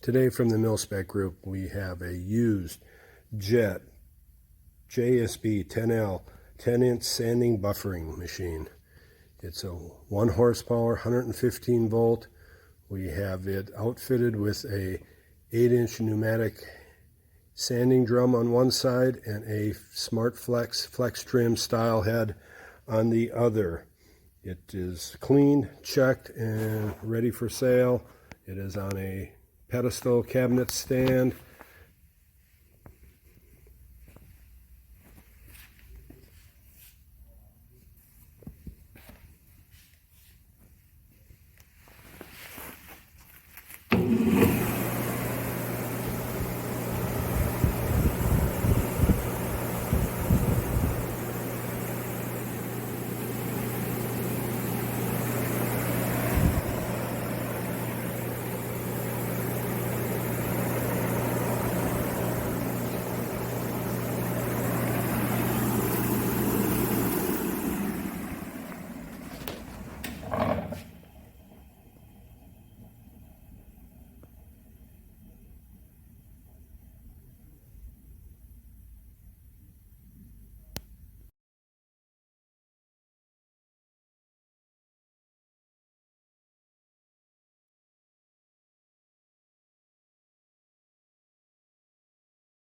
Today from the Mil-Spec Group, we have a used Jet-JSB-10L 10-inch sanding buffering machine. It's a 1 horsepower, 115 volt. We have it outfitted with a 8-inch pneumatic sanding drum on one side and a Smart Flex trim style head on the other. It is cleaned, checked, and ready for sale. It is on a pedestal cabinet stand